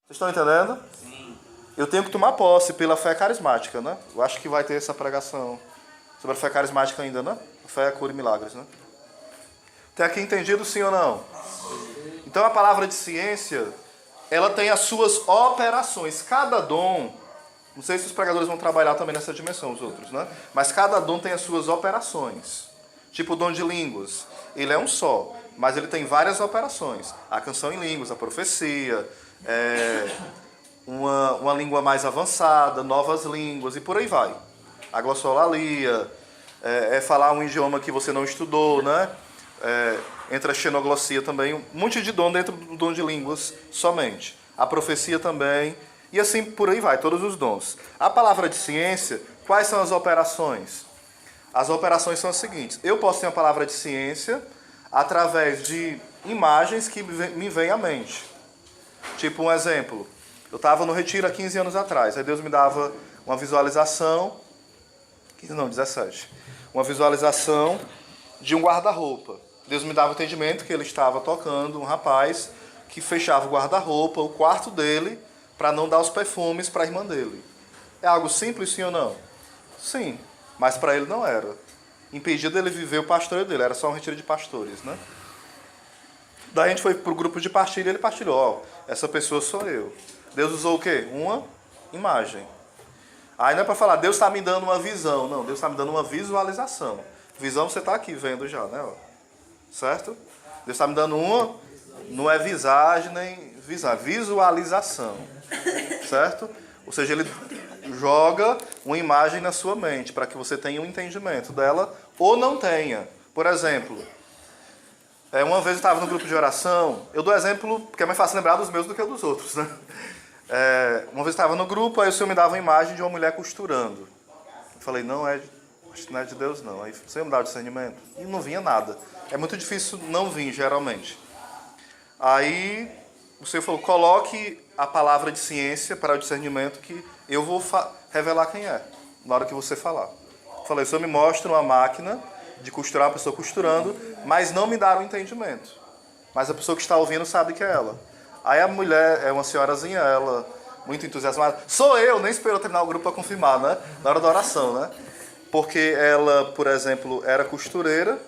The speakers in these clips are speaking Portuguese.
Vocês estão entendendo? Sim. Eu tenho que tomar posse pela fé carismática, né? Eu acho que vai ter essa pregação sobre a fé carismática ainda, né? Fé, cura e milagres, né? Tem aqui entendido, sim ou não? Então a palavra de ciência, ela tem as suas operações. Cada dom, não sei se os pregadores vão trabalhar também nessa dimensão, os outros, né? Mas cada dom tem as suas operações. Tipo o dom de línguas. Ele é um só, mas ele tem várias operações. A canção em línguas, a profecia, uma língua mais avançada, novas línguas e por aí vai. A glossolalia, falar um idioma que você não estudou, né? Entra a xenoglossia também, um monte de dom dentro do dom de línguas somente. A profecia também, e assim por aí vai, todos os dons. A palavra de ciência, quais são as operações? As operações são as seguintes: eu posso ter uma palavra de ciência através de imagens que me vêm à mente. Tipo um exemplo, eu estava no retiro há 15 anos atrás, aí Deus me dava uma visualização, 17, uma visualização de um guarda-roupa. Deus me dava o entendimento que ele estava tocando um rapaz que fechava o guarda-roupa, o quarto dele, para não dar os perfumes para a irmã dele. É algo simples, sim ou não? Sim, mas para ele não era. Impedia dele viver o pastoreio dele, era só um retiro de pastores, né? Daí a gente foi para o grupo de partilha e ele partilhou: essa pessoa sou eu. Deus usou o quê? Uma imagem. Aí não é para falar, Deus está me dando uma visão. Não, Deus está me dando uma visualização. Visão você está aqui vendo já, né? Certo? Deus está me dando uma, não é visagem nem visão, visualização. Certo? Ou seja, ele joga uma imagem na sua mente para que você tenha um entendimento dela ou não tenha. Por exemplo, uma vez eu estava no grupo de oração, eu dou exemplo porque é mais fácil lembrar dos meus do que dos outros, né? Uma vez eu estava no grupo, aí o Senhor me dava uma imagem de uma mulher costurando. Eu falei, acho que não é de Deus não. Aí o Senhor me dava discernimento e não vinha nada. É muito difícil não vir, geralmente. Aí o Senhor falou, coloque a palavra de ciência para o discernimento que eu vou revelar quem é, na hora que você falar. Eu falei, o Senhor me mostra uma máquina de costurar, uma pessoa costurando, mas não me dá o entendimento. Mas a pessoa que está ouvindo sabe que é ela. Aí a mulher, uma senhorazinha, ela, muito entusiasmada, sou eu, nem esperou terminar o grupo para confirmar, né? Na hora da oração, né? Porque ela, por exemplo, era costureira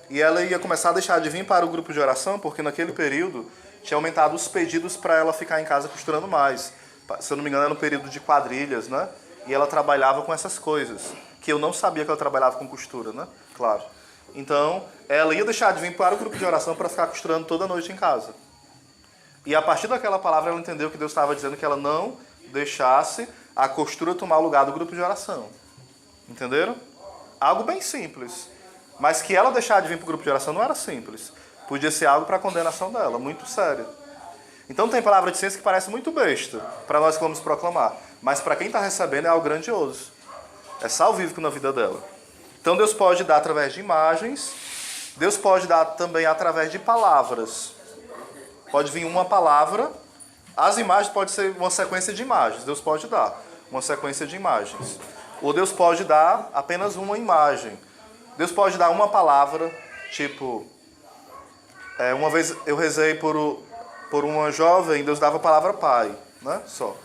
e ela ia começar a deixar de vir para o grupo de oração, porque naquele período tinha aumentado os pedidos para ela ficar em casa costurando mais. Se eu não me engano, era no período de quadrilhas, né? E ela trabalhava com essas coisas, que eu não sabia que ela trabalhava com costura, né? Claro. Então, ela ia deixar de vir para o grupo de oração para ficar costurando toda noite em casa. E a partir daquela palavra ela entendeu que Deus estava dizendo que ela não deixasse a costura tomar o lugar do grupo de oração. Entenderam? Algo bem simples. Mas que ela deixar de vir para o grupo de oração não era simples. Podia ser algo para a condenação dela, muito sério. Então tem palavra de ciência que parece muito besta para nós que vamos proclamar. Mas para quem está recebendo é algo grandioso. É salvífico na vida dela. Então Deus pode dar através de imagens. Deus pode dar também através de palavras. Pode vir uma palavra. As imagens pode ser uma sequência de imagens. Deus pode dar uma sequência de imagens. Ou Deus pode dar apenas uma imagem. Deus pode dar uma palavra, tipo... uma vez eu rezei por uma jovem, Deus dava a palavra pai, né? Só.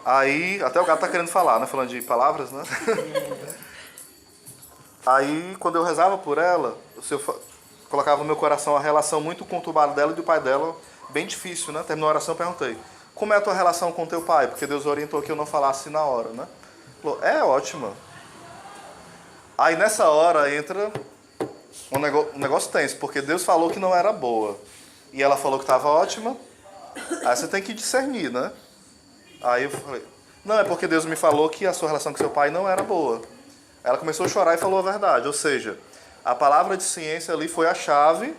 Aí, até o gato tá querendo falar, né? Falando de palavras, né? Aí, quando eu rezava por ela, colocava no meu coração a relação muito conturbada dela e do pai dela, bem difícil, né? Terminou a oração, eu perguntei, como é a tua relação com teu pai? Porque Deus orientou que eu não falasse na hora, né? Falou, é ótima. Aí, nessa hora, entra um negócio tenso, porque Deus falou que não era boa. E ela falou que estava ótima. Aí você tem que discernir, né? Aí eu falei, não, é porque Deus me falou que a sua relação com seu pai não era boa. Aí ela começou a chorar e falou a verdade. Ou seja, a palavra de ciência ali foi a chave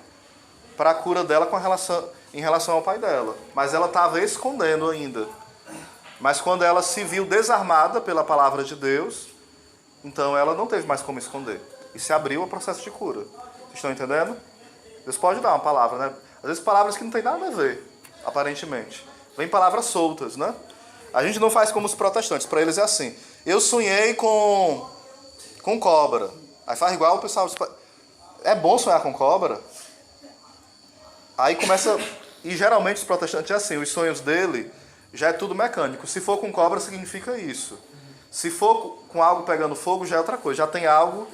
para a cura dela em relação ao pai dela. Mas ela estava escondendo ainda. Mas quando ela se viu desarmada pela palavra de Deus, então ela não teve mais como esconder. E se abriu ao processo de cura. Vocês estão entendendo? Deus pode dar uma palavra, né? Às vezes palavras que não tem nada a ver, aparentemente. Vem palavras soltas, né? A gente não faz como os protestantes. Para eles é assim. Eu sonhei com cobra. Aí faz igual o pessoal... É bom sonhar com cobra? Aí começa... E geralmente os protestantes é assim, os sonhos dele já é tudo mecânico. Se for com cobra, significa isso. Se for com algo pegando fogo, já é outra coisa. Já tem algo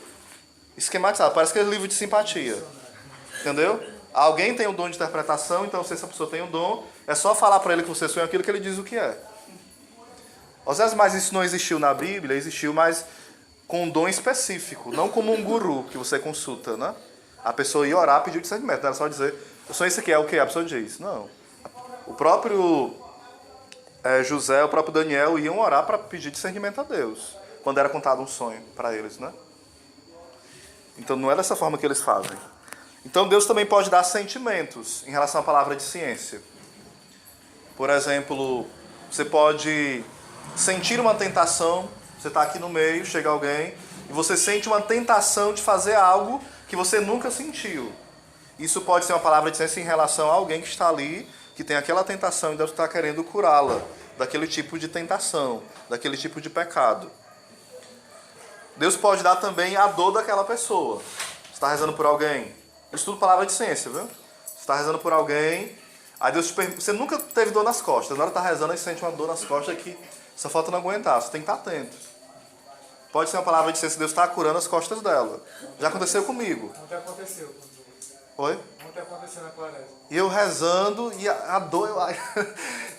esquematizado. Parece aquele livro de simpatia. Entendeu? Alguém tem o dom de interpretação, então se essa pessoa tem o dom, é só falar para ele que você sonha aquilo que ele diz o que é. Às vezes, mas isso não existiu na Bíblia, existiu mais com um dom específico, não como um guru que você consulta, né? A pessoa ia orar, pedir discernimento, não era só dizer, eu sonho isso aqui, é o que? A pessoa diz. Não. O próprio José, o próprio Daniel iam orar para pedir discernimento a Deus, quando era contado um sonho para eles, né? Então não é dessa forma que eles fazem. Então Deus também pode dar sentimentos em relação à palavra de ciência. Por exemplo, você pode sentir uma tentação, você está aqui no meio, chega alguém, e você sente uma tentação de fazer algo que você nunca sentiu. Isso pode ser uma palavra de ciência em relação a alguém que está ali, que tem aquela tentação e Deus está querendo curá-la daquele tipo de tentação, daquele tipo de pecado. Deus pode dar também a dor daquela pessoa. Você está rezando por alguém. Isso tudo palavra de ciência, viu? Você está rezando por alguém, aí Deus te pergunta, você nunca teve dor nas costas, na hora que está rezando, aí você sente uma dor nas costas que só falta não aguentar, você tem que estar atento. Pode ser uma palavra de ciência, Deus está curando as costas dela. Já aconteceu comigo. Ontem aconteceu. Oi? Ontem aconteceu na Clareza. E eu rezando, e a dor,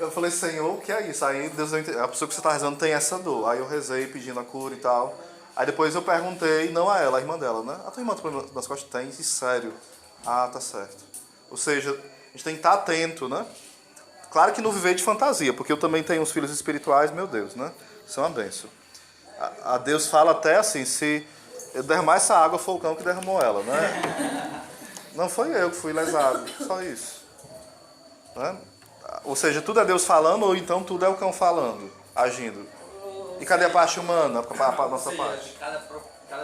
eu falei, Senhor, o que é isso? Aí Deus, a pessoa que você está rezando tem essa dor. Aí eu rezei pedindo a cura e tal. Aí depois eu perguntei, não a ela, a irmã dela, né? A tua irmã tem problema nas costas? Tem, e sério. Ah, tá certo. Ou seja, a gente tem que estar atento, né? Claro que não viver de fantasia, porque eu também tenho uns filhos espirituais, meu Deus, né? Isso é uma bênção. A Deus fala até assim, se eu derramar essa água, foi o cão que derramou ela, né? Não foi eu que fui lesado, só isso. Né? Ou seja, tudo é Deus falando, ou então tudo é o cão falando, agindo. E cadê a parte humana, a nossa parte? Cada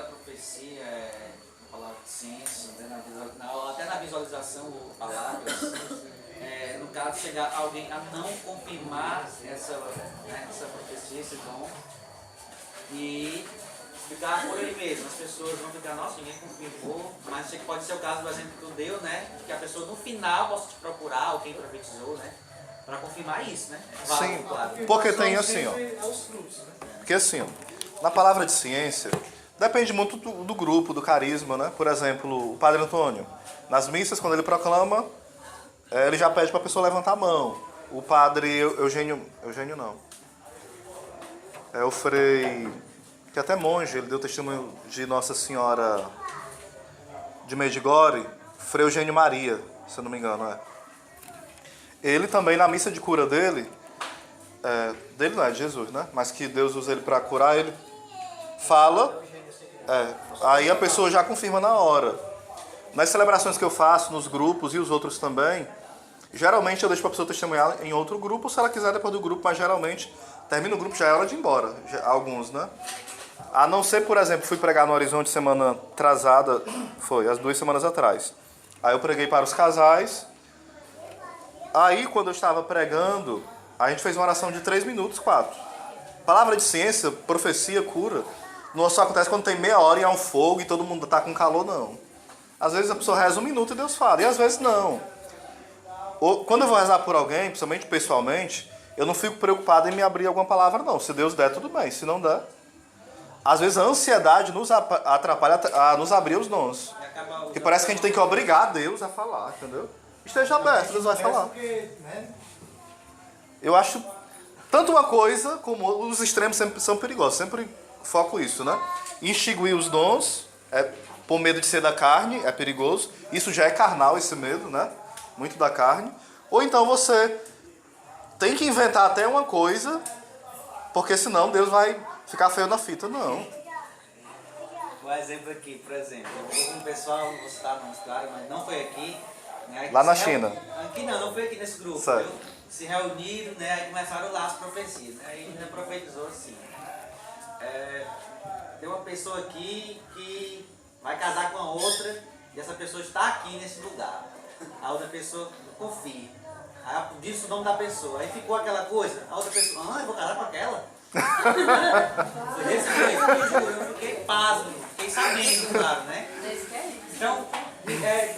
profecia é uma palavra de ciência, né? Até na visualização ou palavras, no caso chegar alguém a não confirmar essa profecia, esse dom, e ficar por ele mesmo. As pessoas vão ficar, nossa, ninguém confirmou, mas pode ser o caso do exemplo que tu deu, né? Que a pessoa no final possa te procurar, ou quem profetizou, né? Para confirmar isso, né? Sim, claro. porque tem assim, ó. Porque assim, ó, na palavra de ciência, depende muito do grupo, do carisma, né? Por exemplo, o Padre Antônio, nas missas, quando ele proclama, ele já pede para a pessoa levantar a mão. O Padre Eugênio não. É o Frei, que é até monge, ele deu testemunho de Nossa Senhora de Medjugorje, Frei Eugênio Maria, se eu não me engano, é. Ele também, na missa de cura dele não é de Jesus, né? Mas que Deus usa ele para curar, ele fala, aí a pessoa já confirma na hora. Nas celebrações que eu faço, nos grupos e os outros também, geralmente eu deixo para a pessoa testemunhar em outro grupo, se ela quiser depois do grupo, mas geralmente termina o grupo, já é hora de ir embora, alguns, né? A não ser, por exemplo, fui pregar no Horizonte semana atrasada, foi, as 2 semanas atrás. Aí eu preguei para os casais. Aí, quando eu estava pregando, a gente fez uma oração de 3 minutos, 4. Palavra de ciência, profecia, cura, não só acontece quando tem meia hora e há um fogo e todo mundo está com calor, não. Às vezes a pessoa reza 1 minuto e Deus fala, e às vezes não. Ou, quando eu vou rezar por alguém, principalmente pessoalmente, eu não fico preocupado em me abrir alguma palavra, não. Se Deus der, tudo bem. Se não der... Às vezes a ansiedade nos atrapalha a nos abrir os dons. Porque parece que a gente tem que obrigar Deus a falar, entendeu? Esteja aberto, Deus vai falar. Eu acho tanto uma coisa como os extremos sempre são perigosos. Sempre foco isso, né? Extinguir os dons, por medo de ser da carne, é perigoso. Isso já é carnal, esse medo, né? Muito da carne. Ou então você tem que inventar até uma coisa, porque senão Deus vai ficar feio na fita. Não. Um exemplo aqui, por exemplo, um pessoal, não vou citar nomes, claro, mas não foi aqui. Né, lá na China. Aqui não foi aqui nesse grupo. Certo. Se reuniram, né, aí começaram lá as profecias. Né, aí ainda profetizou assim. Tem uma pessoa aqui que vai casar com a outra e essa pessoa está aqui nesse lugar. A outra pessoa confia. Aí disse o nome da pessoa. Aí ficou aquela coisa. A outra pessoa, eu vou casar com aquela? Foi desse jeito. Eu fiquei pasmo, fiquei sabendo, claro, né? Então,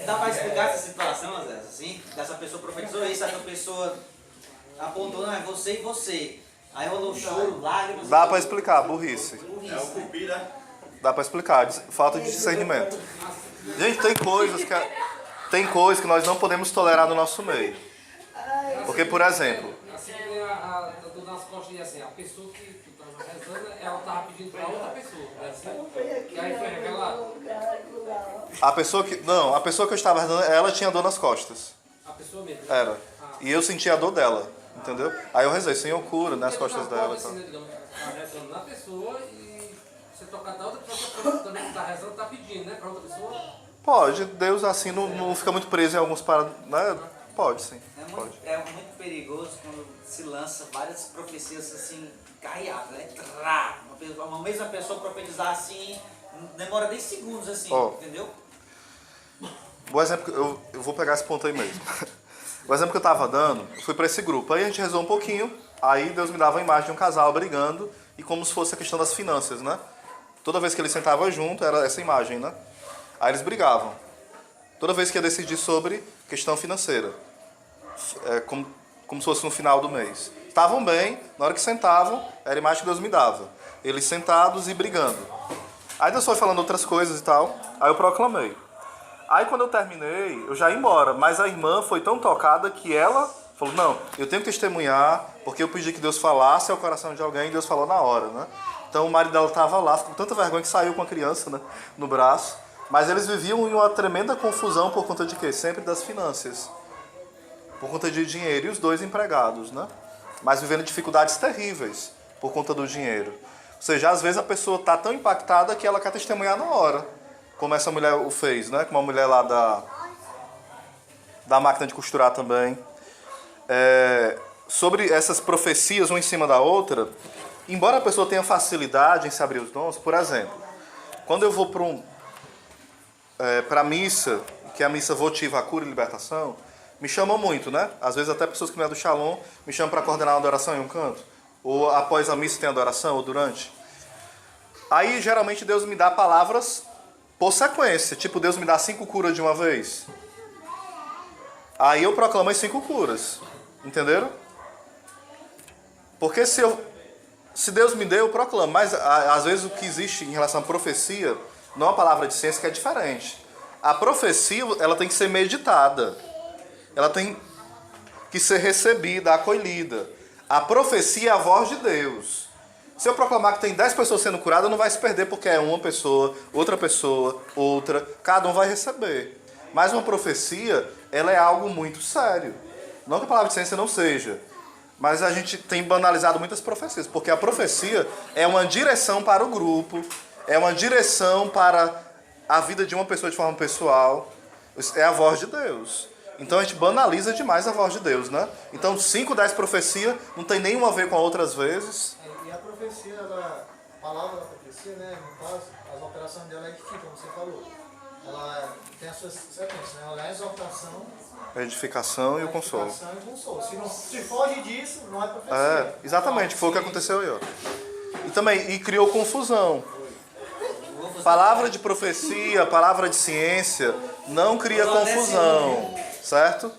Dá pra explicar essa situação, às vezes, assim? Dessa pessoa profetizou isso, essa pessoa apontou, não, é você e você. Aí rolou choro, lágrimas. Dá pra explicar, burrice. Burrice. É o cupi, né? Dá pra explicar, falta de discernimento. Gente, tem coisas que nós não podemos tolerar no nosso meio. Porque, por exemplo, Assim que nem a dor nas costas e assim, a pessoa que tu tava rezando, ela tava pedindo pra outra pessoa, né? Assim, e aí foi revelado. a pessoa que eu estava rezando, ela tinha dor nas costas. A pessoa mesmo. Era. E eu sentia a dor dela, entendeu? Aí eu rezei, Senhor, cura, nas costas dela e tal. Assim, né, digamos, tá rezando na pessoa e você tocar da outra pessoa que também tá rezando, tá pedindo, né? Pra outra pessoa. Pode, Deus assim não fica muito preso em alguns parados, né? Pode, sim. Pode. É muito perigoso quando se lança várias profecias assim, carreadas, né? Trá! Uma mesma pessoa profetizar assim, demora 10 segundos assim, entendeu? O exemplo, eu vou pegar esse ponto aí mesmo. O exemplo que eu tava dando, eu fui para esse grupo. Aí a gente rezou um pouquinho, aí Deus me dava a imagem de um casal brigando, e como se fosse a questão das finanças, né? Toda vez que eles sentavam junto, era essa imagem, né? Aí eles brigavam. Toda vez que ia decidir sobre questão financeira. Como se fosse no final do mês. Estavam bem, na hora que sentavam, era a imagem que Deus me dava. Eles sentados e brigando. Aí Deus foi falando outras coisas e tal, aí eu proclamei. Aí quando eu terminei, eu já ia embora, mas a irmã foi tão tocada que ela falou, não, eu tenho que testemunhar, porque eu pedi que Deus falasse ao coração de alguém e Deus falou na hora, né? Então o marido dela estava lá, ficou com tanta vergonha que saiu com a criança, né, no braço. Mas eles viviam em uma tremenda confusão por conta de quê? Sempre das finanças. Por conta de dinheiro, e os dois empregados, né? Mas vivendo dificuldades terríveis por conta do dinheiro. Ou seja, às vezes a pessoa está tão impactada que ela quer testemunhar na hora. Como essa mulher o fez, né? Como a mulher lá da máquina de costurar também. Sobre essas profecias, uma em cima da outra, embora a pessoa tenha facilidade em se abrir os dons, por exemplo, quando eu vou para a missa, que é a missa votiva, a cura e libertação, me chamam muito, né? Às vezes até pessoas que não é do Shalom me chamam para coordenar uma adoração em um canto. Ou após a missa tem adoração, ou durante. Aí geralmente Deus me dá palavras por sequência. Tipo, Deus me dá 5 curas de uma vez. Aí eu proclamo as 5 curas. Entenderam? Porque se Deus me deu, eu proclamo. Mas às vezes o que existe em relação à profecia, não é a palavra de ciência, que é diferente. A profecia, ela tem que ser meditada. Ela tem que ser recebida, acolhida. A profecia é a voz de Deus. Se eu proclamar que tem 10 pessoas sendo curadas, não vai se perder, porque é uma pessoa, outra. Cada um vai receber. Mas uma profecia, ela é algo muito sério. Não que a palavra de ciência não seja. Mas a gente tem banalizado muitas profecias. Porque a profecia é uma direção para o grupo. É uma direção para a vida de uma pessoa de forma pessoal. É a voz de Deus. Então a gente banaliza demais a voz de Deus, né? Então 5, 10 profecias não tem nenhuma a ver com outras vezes. E a profecia, a palavra da profecia, né, no caso, as operações dela é que como você falou. Ela tem as suas sequências, né? Ela é a exaltação, A edificação e o consolo. edificação e o consolo. Se foge disso, não é profecia. Exatamente, foi o que aconteceu aí, ó. E criou confusão. Palavra de profecia, palavra de ciência, não cria confusão, certo?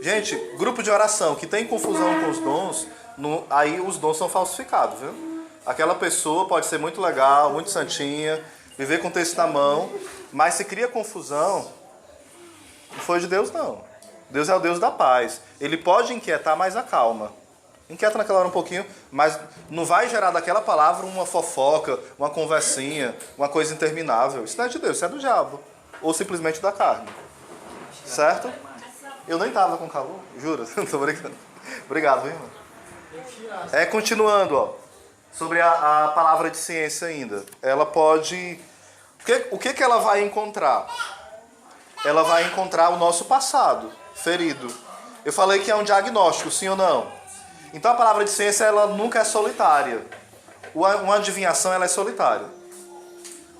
Gente, grupo de oração que tem confusão com os dons, aí os dons são falsificados, viu? Aquela pessoa pode ser muito legal, muito santinha, viver com o texto na mão, mas se cria confusão, não foi de Deus não. Deus é o Deus da paz. Ele pode inquietar, mas acalma. Inquieta naquela hora um pouquinho, mas não vai gerar daquela palavra uma fofoca, uma conversinha, uma coisa interminável. Isso não é de Deus, isso é do diabo. Ou simplesmente da carne. Certo? Eu nem tava com calor, juro, não tô brincando. Obrigado, viu, irmão? Continuando, ó. Sobre a palavra de ciência ainda. Ela pode... O que ela vai encontrar? Ela vai encontrar o nosso passado ferido. Eu falei que é um diagnóstico, sim ou não? Então a palavra de ciência, ela nunca é solitária. Uma adivinhação, ela é solitária.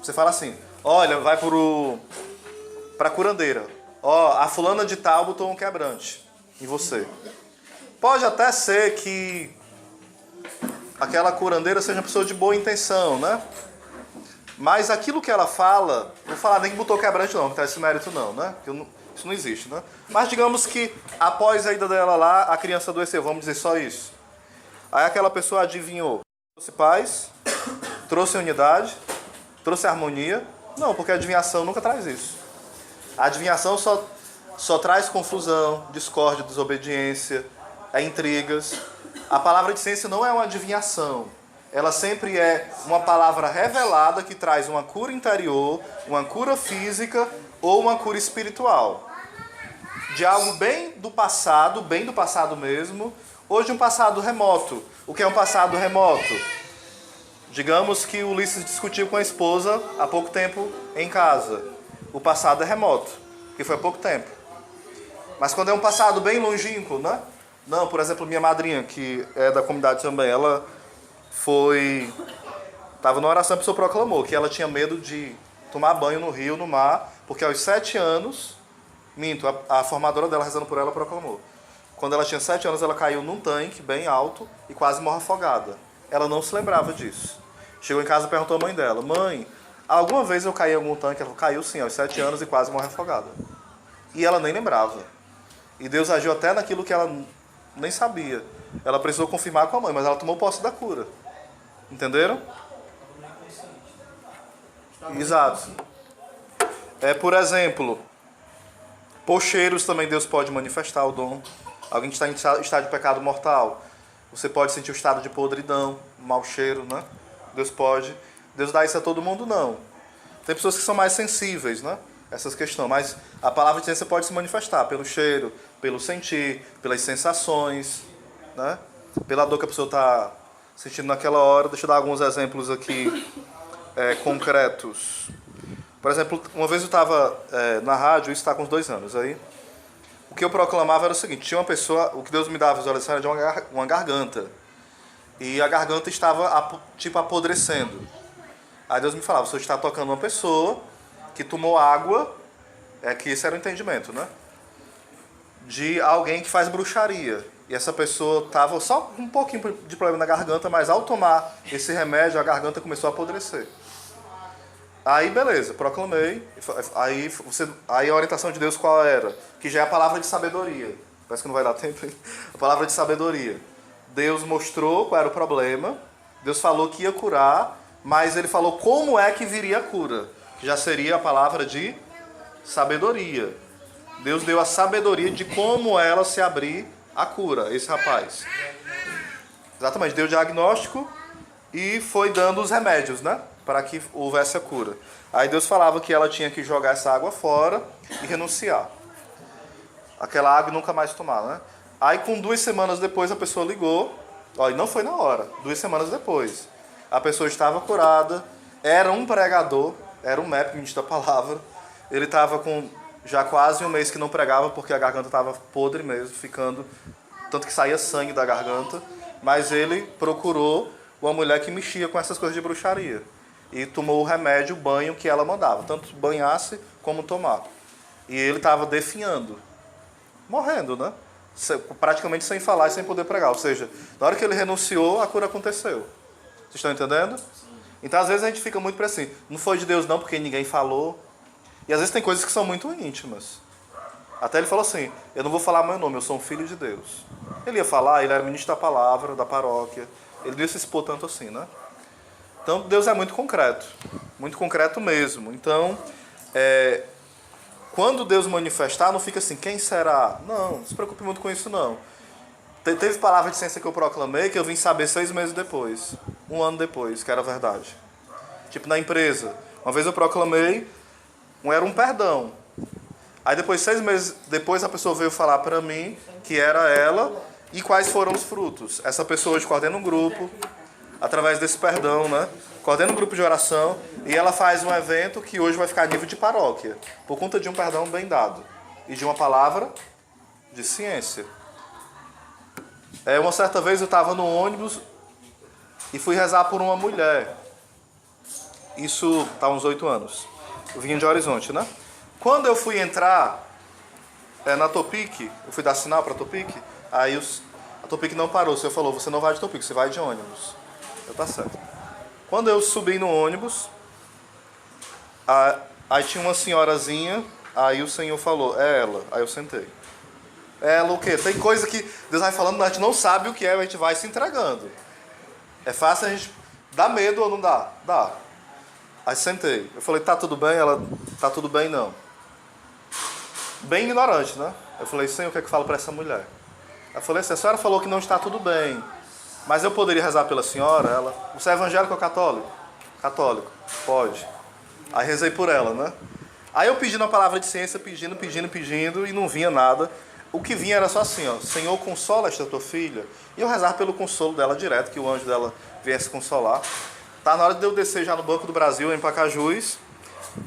Você fala assim, olha, vai pra curandeira. Ó, a fulana de tal botou um quebrante em você. Pode até ser que aquela curandeira seja uma pessoa de boa intenção, né? Mas aquilo que ela fala, não vou falar nem que botou quebrante não, não tem esse mérito não, né? Isso não existe, né? Mas digamos que após a ida dela lá, a criança adoeceu, vamos dizer só isso. Aí aquela pessoa adivinhou, trouxe paz, trouxe unidade, trouxe harmonia. Não, porque a adivinhação nunca traz isso. A adivinhação só traz confusão, discórdia, desobediência, intrigas. A palavra de ciência não é uma adivinhação. Ela sempre é uma palavra revelada que traz uma cura interior, uma cura física ou uma cura espiritual. De algo bem do passado mesmo, ou de um passado remoto. O que é um passado remoto? Digamos que o Ulisses discutiu com a esposa há pouco tempo em casa. O passado é remoto, que foi há pouco tempo. Mas quando é um passado bem longínquo, né? Não, por exemplo, minha madrinha, que é da comunidade também, ela estava numa oração, a pessoa proclamou que ela tinha medo de tomar banho no rio, no mar, porque aos 7 anos, a formadora dela rezando por ela proclamou. Quando ela tinha 7 anos, ela caiu num tanque bem alto e quase morre afogada. Ela não se lembrava disso. Chegou em casa e perguntou à mãe dela: mãe, alguma vez eu caí em algum tanque? Ela falou: caiu sim, aos 7 anos e quase morre afogada. E ela nem lembrava. E Deus agiu até naquilo que ela nem sabia. Ela precisou confirmar com a mãe, mas ela tomou posse da cura. Entenderam? Exato. Por exemplo, por cheiros também Deus pode manifestar o dom. Alguém que está em estado de pecado mortal, você pode sentir o estado de podridão, mau cheiro, né? Deus pode. Deus dá isso a todo mundo? Não. Tem pessoas que são mais sensíveis, né? Essas questões. Mas a palavra de ciência pode se manifestar pelo cheiro, pelo sentir, pelas sensações, né? Pela dor que a pessoa está sentindo naquela hora. Deixa eu dar alguns exemplos aqui concretos. Por exemplo, uma vez eu estava na rádio, isso está com uns 2 anos aí. O que eu proclamava era o seguinte: tinha uma pessoa, o que Deus me dava visualização era de uma garganta. E a garganta estava tipo apodrecendo. Aí Deus me falava: você está tocando uma pessoa que tomou água, que esse era o entendimento, né? De alguém que faz bruxaria. E essa pessoa estava só com um pouquinho de problema na garganta, mas ao tomar esse remédio, a garganta começou a apodrecer. Aí, beleza, proclamei. Aí a orientação de Deus qual era? Que já é a palavra de sabedoria. Parece que não vai dar tempo, hein? A palavra de sabedoria. Deus mostrou qual era o problema. Deus falou que ia curar, mas ele falou como é que viria a cura. Que já seria a palavra de sabedoria. Deus deu a sabedoria de como ela se abrir a cura, esse rapaz. Exatamente, deu o diagnóstico e foi dando os remédios, né? Para que houvesse a cura. Aí Deus falava que ela tinha que jogar essa água fora e renunciar. Aquela água e nunca mais tomar, né? Aí com 2 semanas depois a pessoa ligou. Ó, e não foi na hora, 2 semanas depois. A pessoa estava curada, era um pregador, era um médico, ministro da palavra. Ele estava com já quase 1 mês que não pregava porque a garganta estava podre mesmo, ficando... Tanto que saía sangue da garganta. Mas ele procurou uma mulher que mexia com essas coisas de bruxaria. E tomou o remédio, o banho que ela mandava. Tanto banhasse como tomar. E ele estava definhando. Morrendo, né? Praticamente sem falar e sem poder pregar. Ou seja, na hora que ele renunciou, a cura aconteceu. Vocês estão entendendo? Então, às vezes, a gente fica muito para assim. Não foi de Deus não, porque ninguém falou. E às vezes tem coisas que são muito íntimas. Até ele falou assim: eu não vou falar meu nome, eu sou um filho de Deus. Ele ia falar, ele era ministro da palavra, da paróquia. Ele não ia se expor tanto assim, né? Então, Deus é muito concreto mesmo. Então, quando Deus manifestar, não fica assim, quem será? Não se preocupe muito com isso, não. Teve palavra de ciência que eu proclamei, que eu vim saber 6 meses depois. 1 ano depois, que era verdade. Tipo, na empresa. Uma vez eu proclamei, era um perdão. Aí depois, 6 meses depois, a pessoa veio falar para mim que era ela e quais foram os frutos. Essa pessoa hoje coordena um grupo, através desse perdão, né? Coordena um grupo de oração e ela faz um evento que hoje vai ficar a nível de paróquia, por conta de um perdão bem dado e de uma palavra de ciência. Uma certa vez eu estava no ônibus e fui rezar por uma mulher. Isso está há uns 8 anos. Eu vinha de Horizonte, né? Quando eu fui entrar na Topic, eu fui dar sinal para a Topic, aí a Topic não parou. O senhor falou: você não vai de Topic, você vai de ônibus. Eu, tá certo. Quando eu subi no ônibus, Aí tinha uma senhorazinha, aí o Senhor falou, é ela. Aí eu sentei. É ela o quê? Tem coisa que Deus vai falando, mas a gente não sabe o que é, a gente vai se entregando. É fácil a gente... Dá medo ou não dá? Dá. Aí sentei. Eu falei, tá tudo bem? Ela, tá tudo bem não. Bem ignorante, né? Eu falei, Senhor, o que é que eu falo para essa mulher? Eu falei assim, a senhora falou que não está tudo bem, mas eu poderia rezar pela senhora? Ela, você é evangélico ou católico? Católico. Pode. Aí rezei por ela, né? Aí eu pedi uma palavra de ciência, pedindo, e não vinha nada. O que vinha era só assim, ó, Senhor, consola esta tua filha. E eu rezar pelo consolo dela direto, que o anjo dela viesse consolar. Tá na hora de eu descer já no Banco do Brasil, em Pacajus,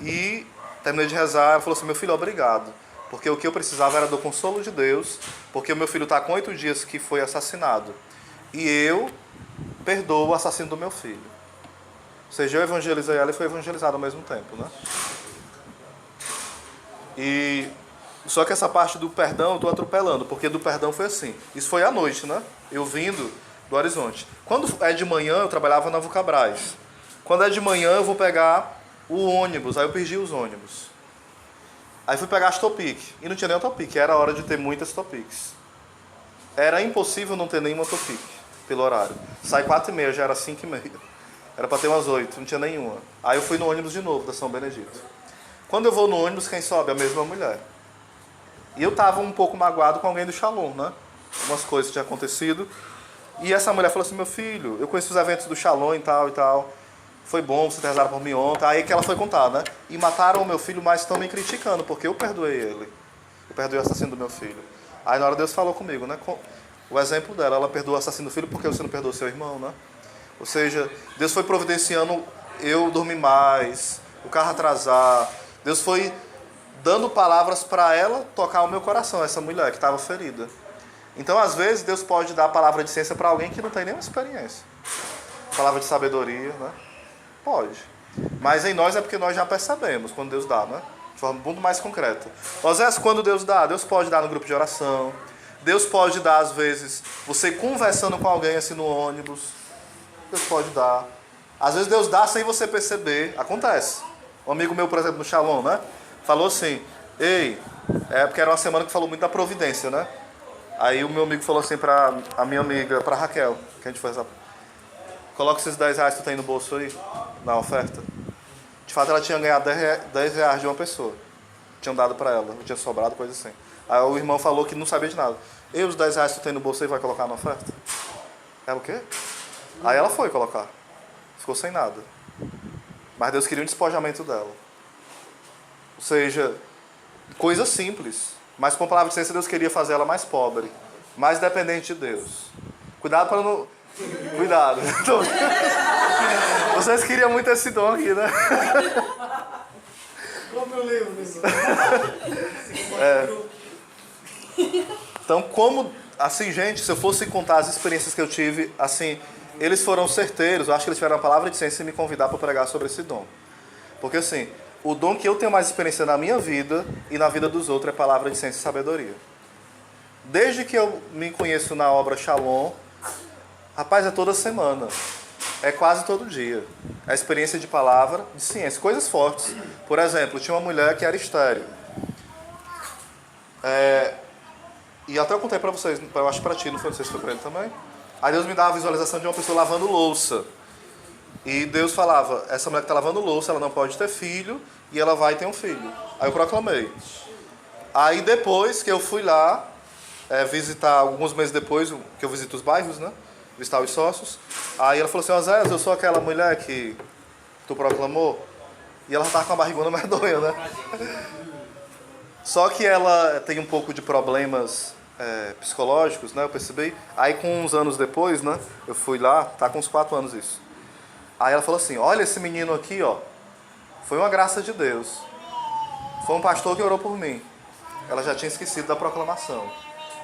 e terminei de rezar. Ela falou assim, meu filho, obrigado. Porque o que eu precisava era do consolo de Deus, porque o meu filho está com 8 dias que foi assassinado. E eu perdoo o assassino do meu filho. Ou seja, eu evangelizei ela e foi evangelizado ao mesmo tempo, né? E só que essa parte do perdão eu estou atropelando, porque do perdão foi assim. Isso foi à noite, né? Eu vindo do Horizonte. Quando é de manhã, eu trabalhava na Vulcabras. Quando é de manhã, eu vou pegar o ônibus. Aí eu perdi os ônibus. Aí fui pegar as Topic. E não tinha nenhuma Topic. Era hora de ter muitas Topics. Era impossível não ter nenhuma Topic pelo horário. Sai 4h30, já era 5h30. Era para ter umas 8, não tinha nenhuma. Aí eu fui no ônibus de novo, da São Benedito. Quando eu vou no ônibus, quem sobe? A mesma mulher. E eu tava um pouco magoado com alguém do Shalom, né? Umas coisas tinham acontecido. E essa mulher falou assim, meu filho, eu conheço os eventos do Shalom e tal e tal. Foi bom, você ter rezado por mim ontem. Aí que ela foi contar, né? E mataram o meu filho, mas estão me criticando, porque eu perdoei ele. Eu perdoei o assassino do meu filho. Aí na hora Deus falou comigo, né? O exemplo dela, ela perdoou o assassino do filho porque você não perdoou seu irmão, né? Ou seja, Deus foi providenciando eu dormir mais, o carro atrasar. Deus foi dando palavras para ela tocar o meu coração, essa mulher que estava ferida. Então, às vezes, Deus pode dar a palavra de ciência para alguém que não tem nenhuma experiência. Palavra de sabedoria, né? Pode. Mas em nós é porque nós já percebemos quando Deus dá, né? De forma muito mais concreta. Às vezes, quando Deus dá, Deus pode dar no grupo de oração. Deus pode dar, às vezes, você conversando com alguém assim no ônibus. Deus pode dar. Às vezes Deus dá sem você perceber. Acontece. Um amigo meu, por exemplo, no Shalom, né? Falou assim, ei, porque era uma semana que falou muito da providência, né? Aí o meu amigo falou assim pra a minha amiga, pra Raquel, que a gente faz coloca esses 10 reais que tu tem no bolso aí, na oferta. De fato, ela tinha ganhado 10 reais de uma pessoa. Tinham dado pra ela, tinha sobrado, coisa assim. Aí o irmão falou que não sabia de nada. E os 10 reais que tu tem no bolso aí vai colocar na oferta? Ela o quê? Aí ela foi colocar. Ficou sem nada. Mas Deus queria um despojamento dela. Ou seja, coisa simples. Mas com a palavra de ciência Deus queria fazer ela mais pobre. Mais dependente de Deus. Cuidado para não... Cuidado. Vocês queriam muito esse dom aqui, né? Como eu lembro disso? Então, como... Assim, gente, se eu fosse contar as experiências que eu tive, assim... Eles foram certeiros, eu acho que eles tiveram a palavra de ciência e me convidar para pregar sobre esse dom. Porque assim, o dom que eu tenho mais experiência na minha vida e na vida dos outros é a palavra de ciência e sabedoria. Desde que eu me conheço na obra Shalom, rapaz, é toda semana. É quase todo dia. É a experiência de palavra, de ciência, coisas fortes. Por exemplo, tinha uma mulher que era estéril. E até eu contei para vocês, eu acho para ti, não foi? Não sei se foi para ele também. Aí Deus me dava a visualização de uma pessoa lavando louça. E Deus falava, essa mulher que está lavando louça, ela não pode ter filho, e ela vai ter um filho. Aí eu proclamei. Aí depois que eu fui lá, visitar, alguns meses depois, que eu visito os bairros, né? Visitar os sócios. Aí ela falou assim, Zé, eu sou aquela mulher que tu proclamou. E ela estava com a barrigona medonha, né? Só que ela tem um pouco de problemas... psicológicos, né, eu percebi. Aí com uns anos depois, né, eu fui lá, tá com uns 4 anos isso. Aí ela falou assim, olha esse menino aqui, ó, foi uma graça de Deus. Foi um pastor que orou por mim. Ela já tinha esquecido da proclamação.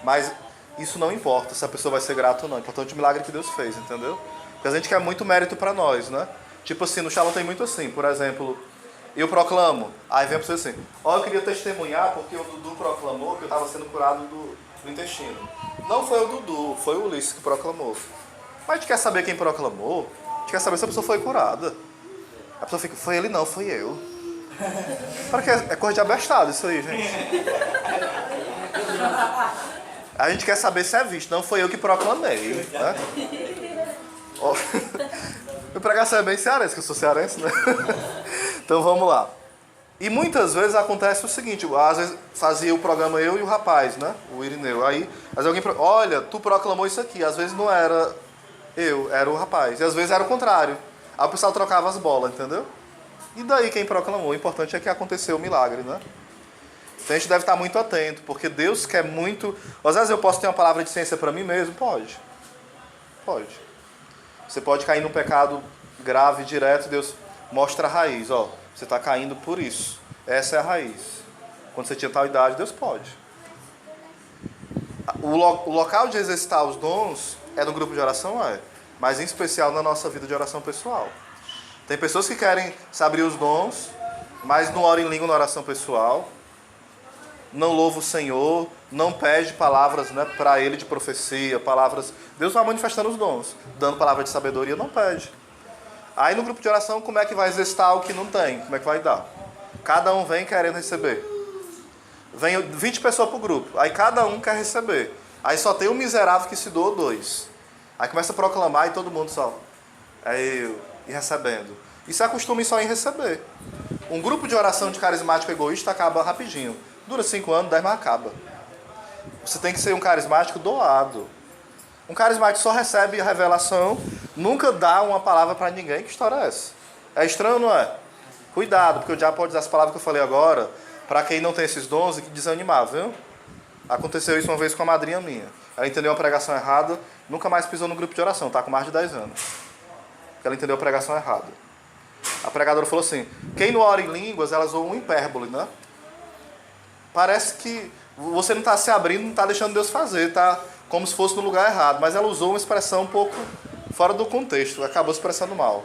Mas isso não importa se a pessoa vai ser grata ou não. É importante o milagre que Deus fez, entendeu? Porque a gente quer muito mérito pra nós, né? Tipo assim, no Shalom tem muito assim, por exemplo... Eu proclamo, aí vem a pessoa assim, eu queria testemunhar porque o Dudu proclamou que eu estava sendo curado do intestino. Não foi o Dudu, foi o Ulisses que proclamou. Mas a gente quer saber quem proclamou, a gente quer saber se a pessoa foi curada. A pessoa fica, foi ele não, foi eu. Para que é coisa de abestado isso aí, gente. A gente quer saber se é visto. Não foi eu que proclamei, né? Ó, minha pregação é bem cearense, que eu sou cearense, né? Então vamos lá. E muitas vezes acontece o seguinte, às vezes fazia o programa eu e o rapaz, né? O Irineu. Aí, às vezes alguém, olha, tu proclamou isso aqui. Às vezes não era eu, era o rapaz. E às vezes era o contrário. Aí o pessoal trocava as bolas, entendeu? E daí quem proclamou? O importante é que aconteceu o milagre, né? Então a gente deve estar muito atento, porque Deus quer muito... Às vezes eu posso ter uma palavra de ciência para mim mesmo? Pode. Pode. Você pode cair num pecado grave, direto, Deus mostra a raiz. Ó, você está caindo por isso. Essa é a raiz. Quando você tinha tal idade, Deus pode. O local de exercitar os dons é no grupo de oração? É. Mas em especial na nossa vida de oração pessoal. Tem pessoas que querem saber os dons, mas não oram em língua na oração pessoal. Não louva o Senhor, não pede palavras, né, para Ele de profecia, palavras... Deus vai manifestando os dons, dando palavra de sabedoria, não pede. Aí no grupo de oração, como é que vai exercitar o que não tem? Como é que vai dar? Cada um vem querendo receber. Vem 20 pessoas para o grupo, aí cada um quer receber. Aí só tem um miserável que se doa 2. Aí começa a proclamar e todo mundo só... É eu, e recebendo. Isso é costume só em receber. Um grupo de oração de carismático egoísta acaba rapidinho. Dura 5 anos, 10, mas acaba. Você tem que ser um carismático doado. Um carismático só recebe a revelação, nunca dá uma palavra para ninguém. Que história é essa? É estranho, não é? Cuidado, porque o diabo pode usar as palavras que eu falei agora para quem não tem esses dons e que desanimar, viu? Aconteceu isso uma vez com a madrinha minha. Ela entendeu a pregação errada, nunca mais pisou no grupo de oração, tá com mais de 10 anos. Porque ela entendeu a pregação errada. A pregadora falou assim, quem não ora em línguas, elas usam um hipérbole, né? Parece que você não está se abrindo, não está deixando Deus fazer, está como se fosse no lugar errado. Mas ela usou uma expressão um pouco fora do contexto, acabou se expressando mal.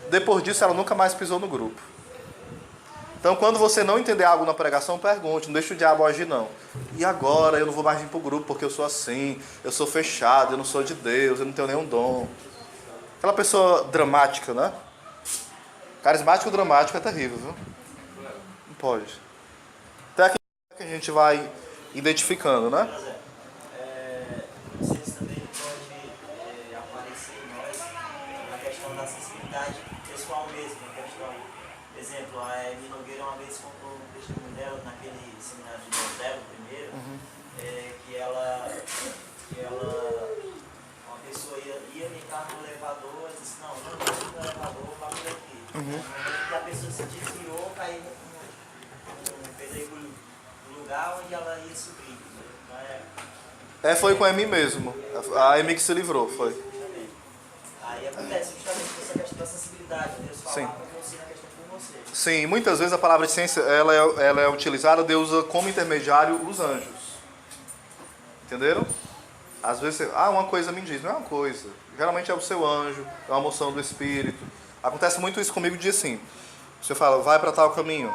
Depois disso, ela nunca mais pisou no grupo. Então, quando você não entender algo na pregação, pergunte, não deixe o diabo agir, não. E agora eu não vou mais vir para o grupo porque eu sou assim, eu sou fechado, eu não sou de Deus, eu não tenho nenhum dom. Aquela pessoa dramática, né? Carismático dramático é terrível, viu? Não pode. Até aqui que a gente vai identificando, né? Vocês também podem aparecer em nós na questão da sensibilidade pessoal mesmo, na questão, por exemplo, a Emi Nogueira uma vez contou um testemunho dela naquele seminário de Deus primeiro, que ela uma pessoa ia entrar no elevador e disse, não vou no elevador, vá por aqui. E a pessoa se desviou, caiu num pedregulho no lugar onde ela ia subir. Foi com a Emi mesmo. A Emi que se livrou, foi. Aí acontece justamente essa questão da sensibilidade, Deus falar com você na questão com você. Sim, muitas vezes a palavra de ciência ela é utilizada, Deus usa como intermediário os anjos. Entenderam? Às vezes, uma coisa me diz, não é uma coisa. Geralmente é o seu anjo, é uma moção do Espírito. Acontece muito isso comigo, diz assim, você fala, vai para tal caminho.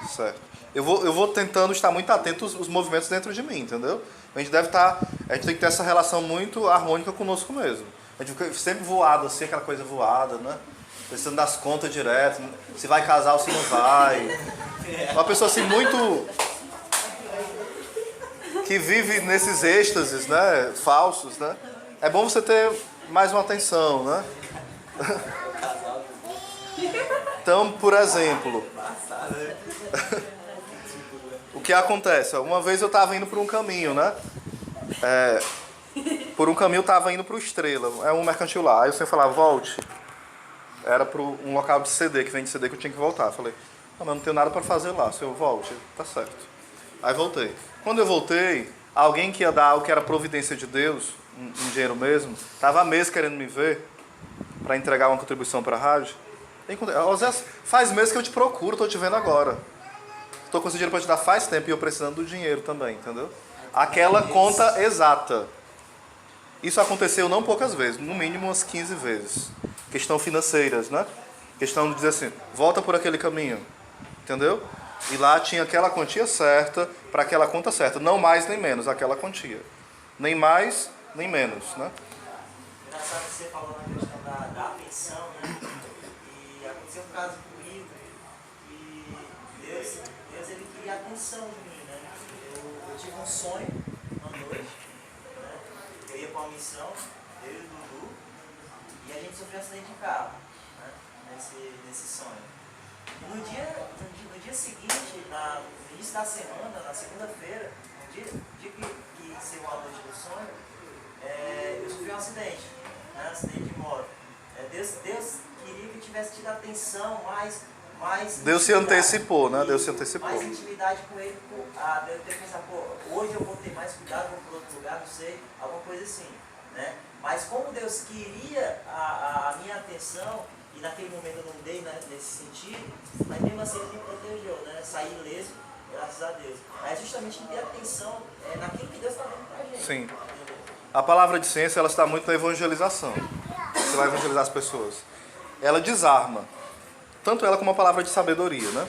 Certo. Eu vou tentando estar muito atento aos movimentos dentro de mim, entendeu? A gente tem que ter essa relação muito harmônica conosco mesmo. A gente fica sempre voado, assim, aquela coisa voada, né? Pensando das contas direto, se vai casar ou se não vai. Uma pessoa assim muito... que vive nesses êxtases, né? Falsos, né? É bom você ter mais uma atenção, né? Então, por exemplo... O que acontece? Uma vez eu estava indo por um caminho, né? Por um caminho eu estava indo para o Estrela, é um mercantil lá. Aí você falava, volte. Era para um local de CD, que vende CD que eu tinha que voltar. Eu falei, não, mas não tenho nada para fazer lá. Se eu volte, tá certo. Aí voltei. Quando eu voltei, alguém que ia dar algo que era providência de Deus, um dinheiro mesmo, estava há meses querendo me ver para entregar uma contribuição para a rádio. Faz meses que eu te procuro, estou te vendo agora. Estou com esse dinheiro para te dar faz tempo e eu precisando do dinheiro também, entendeu? Aquela conta exata. Isso aconteceu não poucas vezes, no mínimo umas 15 vezes. Questão financeiras, né? Questão de dizer assim, volta por aquele caminho, entendeu? E lá tinha aquela quantia certa para aquela conta certa, não mais nem menos, aquela quantia. Nem mais, nem menos, né? Engraçado que você falou na questão da atenção, né? E aconteceu um caso comigo, e Deus ele queria atenção de mim, né? Eu tive um sonho uma noite, né? Eu ia para uma missão, eu e o Dudu, e a gente sofreu um acidente de carro, né? Nesse sonho. E no dia seguinte, no início da semana, na segunda-feira, no dia que encerrou a noite do sonho, eu sofri um acidente, né? Um acidente de moto. Deus queria que eu tivesse tido atenção, mais Deus se antecipou, né? Deus se antecipou. mais intimidade com ele, eu ter pensado, hoje eu vou ter mais cuidado, vou para outro lugar, não sei, alguma coisa assim, né? Mas como Deus queria a minha atenção, e naquele momento eu não dei, né, nesse sentido, mas mesmo assim ele me protegeu, né? Saí ileso, graças a Deus. Mas justamente em ter atenção naquilo que Deus está dando pra gente. Sim. A palavra de ciência, ela está muito na evangelização. Você vai evangelizar as pessoas. Ela desarma. Tanto ela como a palavra de sabedoria, né?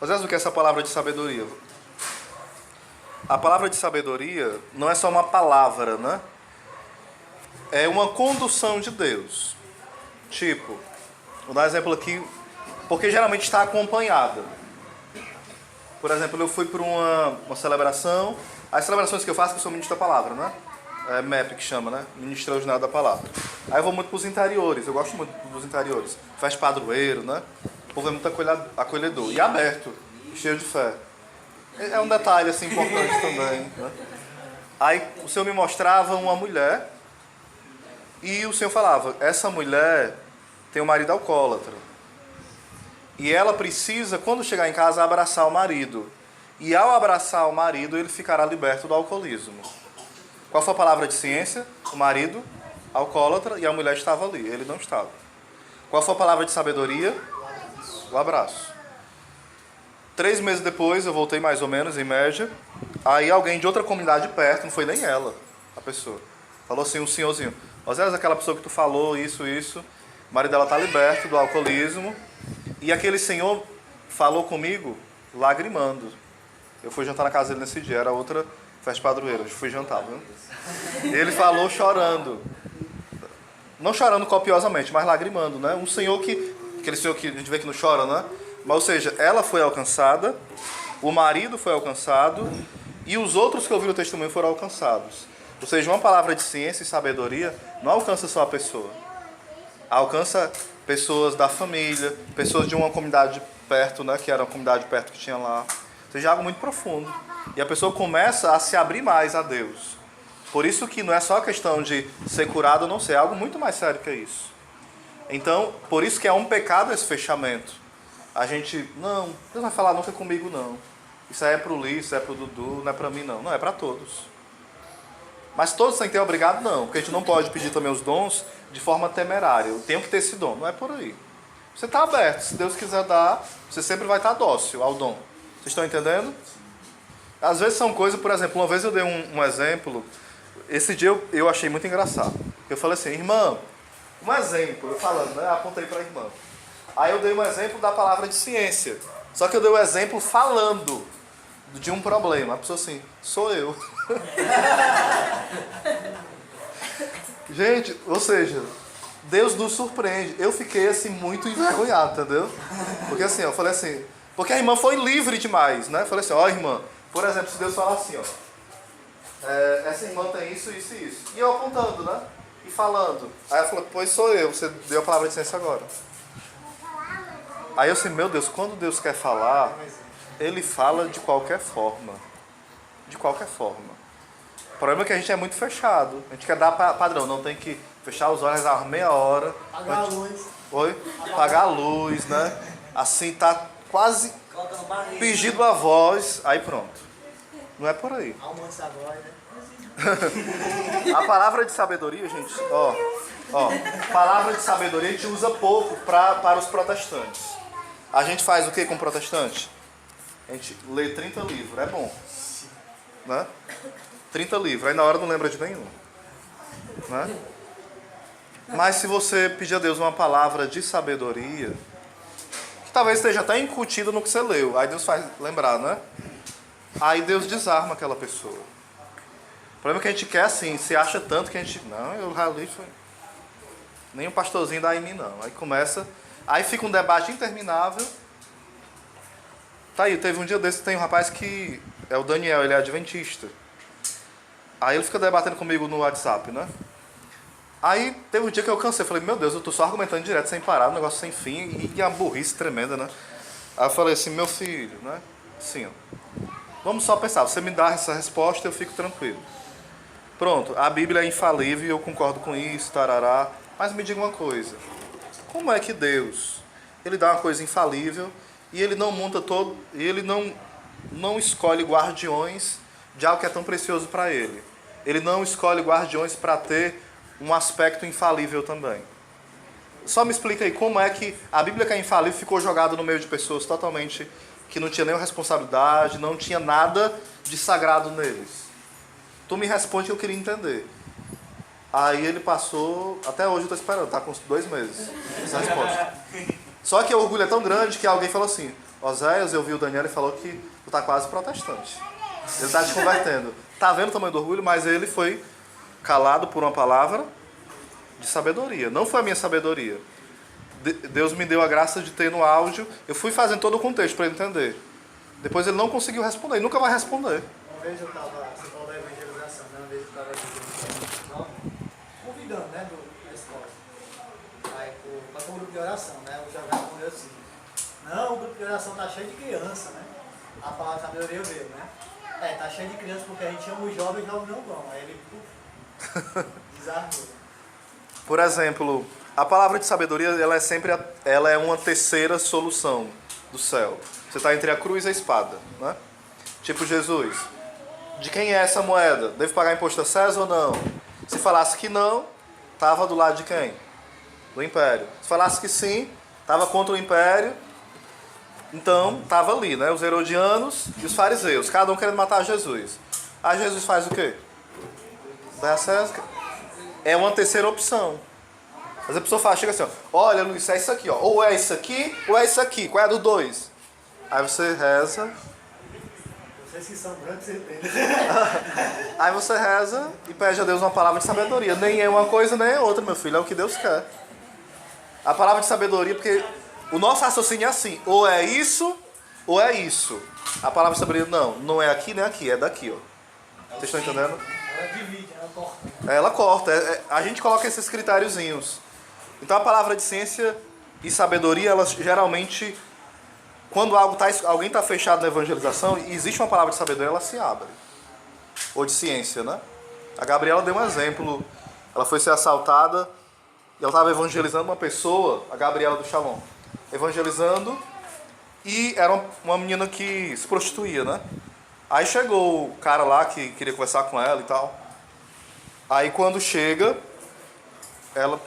Às vezes o que é essa palavra de sabedoria? A palavra de sabedoria não é só uma palavra, né? É uma condução de Deus. Tipo, vou dar um exemplo aqui, porque geralmente está acompanhada. Por exemplo, eu fui para uma celebração. As celebrações que eu faço, que eu sou ministro da palavra, né? É MEP que chama, né? Ministro Extraordinário da Palavra. Aí eu vou muito para os interiores, eu gosto muito dos interiores. Faz padroeiro, né? O povo é muito acolhedor e aberto, cheio de fé. É um detalhe assim importante também, né? Aí o Senhor me mostrava uma mulher e o Senhor falava, essa mulher tem um marido alcoólatra. E ela precisa, quando chegar em casa, abraçar o marido. E ao abraçar o marido, ele ficará liberto do alcoolismo. Qual foi a palavra de ciência? O marido, alcoólatra, e a mulher estava ali. Ele não estava. Qual foi a palavra de sabedoria? O abraço. 3 meses depois, eu voltei mais ou menos, em média. Aí alguém de outra comunidade perto, não foi nem ela, a pessoa, falou assim, um senhorzinho, Osés, aquela pessoa que tu falou, isso, o marido dela está liberto do alcoolismo. E aquele senhor falou comigo, lagrimando. Eu fui jantar na casa dele nesse dia, era outra festa padroeira, eu fui jantar, viu? Ele falou chorando. Não chorando copiosamente, mas lagrimando, né? Um senhor aquele senhor que a gente vê que não chora, né? Mas, ou seja, ela foi alcançada, o marido foi alcançado e os outros que ouviram o testemunho foram alcançados. Ou seja, uma palavra de ciência e sabedoria não alcança só a pessoa. Alcança pessoas da família, pessoas de uma comunidade perto, né? Que era uma comunidade perto que tinha lá. Ou seja, algo muito profundo. E a pessoa começa a se abrir mais a Deus. Por isso que não é só a questão de ser curado ou não ser, é algo muito mais sério que isso. Então, por isso que é um pecado esse fechamento. A gente, não, Deus não vai falar nunca comigo não. Isso aí é pro Li, isso é pro Dudu, não é pra mim não. Não, é pra todos. Mas todos têm que ter obrigado? Não, porque a gente não pode pedir também os dons de forma temerária. Eu tenho que ter esse dom, não é por aí. Você está aberto, se Deus quiser dar, você sempre vai estar dócil ao dom. Vocês estão entendendo? Às vezes são coisas, por exemplo, uma vez eu dei um exemplo, esse dia eu achei muito engraçado. Eu falei assim, irmã, um exemplo, eu falando, né? Apontei para a irmã. Aí eu dei um exemplo da palavra de ciência. Só que eu dei o exemplo falando de um problema. A pessoa assim, sou eu. Gente, ou seja, Deus nos surpreende. Eu fiquei assim muito envergonhado, entendeu? Porque assim, eu falei assim, porque a irmã foi livre demais, né? Eu falei assim, ó irmã, por exemplo, se Deus falar assim, ó, essa irmã tem isso, isso e isso. E eu apontando, né? E falando. Aí ela falou, pois sou eu, você deu a palavra de ciência agora. Aí eu assim, meu Deus, quando Deus quer falar, Ele fala de qualquer forma. De qualquer forma. O problema é que a gente é muito fechado. A gente quer dar padrão, não tem que fechar os olhos a meia hora. Apagar a luz. Oi? Apagar a luz, né? Assim, tá quase Colocando barriga. pedindo a voz, aí pronto. Não é por aí. Almoço agora, né? A palavra de sabedoria, gente, ó, palavra de sabedoria a gente usa pouco para os protestantes. A gente faz o que com protestante? A gente lê 30 livros, é bom, né? 30 livros, aí na hora não lembra de nenhum, né? Mas se você pedir a Deus uma palavra de sabedoria, que talvez esteja até incutido no que você leu, aí Deus faz lembrar, né? Aí Deus desarma aquela pessoa. O problema é que a gente quer assim, se acha tanto que a gente, não, eu rali, nem um pastorzinho dá em mim não. Aí começa, aí fica um debate interminável Tá aí, teve um dia desse, tem um rapaz que é o Daniel, ele é adventista. Aí ele fica debatendo comigo no WhatsApp, né? Aí teve um dia que eu cansei, falei, meu Deus, eu tô só argumentando direto, sem parar, um negócio sem fim, e a burrice tremenda, né? Aí eu falei assim, meu filho, né? Assim, ó, vamos só pensar, você me dá essa resposta, eu fico tranquilo. Pronto, a Bíblia é infalível, eu concordo com isso, tarará, mas me diga uma coisa, como é que Deus, ele dá uma coisa infalível, e ele não monta todo, e ele não escolhe guardiões de algo que é tão precioso para ele. Ele não escolhe guardiões para ter um aspecto infalível também. Só me explica aí como é que a Bíblia que é infalível ficou jogada no meio de pessoas totalmente que não tinha nenhuma responsabilidade, não tinha nada de sagrado neles. Tu me responde que eu queria entender. Aí ele passou, até hoje eu tô esperando, tá com uns 2 meses essa resposta. Só que o orgulho é tão grande que alguém falou assim, Oséias, eu vi o Daniel e falou que tu tá quase protestante. Ele tá te convertendo. Tá vendo o tamanho do orgulho? Mas ele foi calado por uma palavra de sabedoria. Não foi a minha sabedoria. Deus me deu a graça de ter no áudio. Eu fui fazendo todo o contexto para ele entender. Depois ele não conseguiu responder. Ele nunca vai responder. Uma vez eu estava, você falou da evangelização, né? Uma vez eu estava convidando, né, da escola. Aí, para o grupo de oração, né? O Jovem respondeu assim, não, o grupo de oração tá cheio de criança, né? A palavra de sabedoria veio, né? Tá cheio de criança porque a gente chama os jovens não vão. Aí ele desarmou. Por exemplo, a palavra de sabedoria, ela é sempre ela é uma terceira solução do céu. Você está entre a cruz e a espada, né? Tipo Jesus, de quem é essa moeda? Deve pagar imposto a César ou não? Se falasse que não, estava do lado de quem? Do império. Se falasse que sim, estava contra o império. Então, estava ali, né? Os herodianos e os fariseus, cada um querendo matar Jesus. Aí Jesus faz o quê? Dá a César. É uma terceira opção. Mas a pessoa fala, chega assim, ó, olha Luiz, é isso aqui, ó. Ou é isso aqui, ou é isso aqui. Qual é a do 2? Aí você reza. Vocês que são brancos, você entende. Aí você reza e pede a Deus uma palavra de sabedoria. Nem é uma coisa, nem é outra, meu filho. É o que Deus quer. A palavra de sabedoria, porque o nosso raciocínio é assim, ou é isso, ou é isso. A palavra de sabedoria, não é aqui nem aqui, é daqui, ó. Vocês estão entendendo? Ela divide, ela corta. Ela corta. A gente coloca esses critériozinhos. Então a palavra de ciência e sabedoria, elas geralmente, quando alguém está fechado na evangelização e existe uma palavra de sabedoria, ela se abre. Ou de ciência, né? A Gabriela deu um exemplo. Ela foi ser assaltada e ela estava evangelizando uma pessoa, a Gabriela do Shalom. Evangelizando, e era uma menina que se prostituía, né? Aí chegou o cara lá que queria conversar com ela e tal. Aí quando chega, ela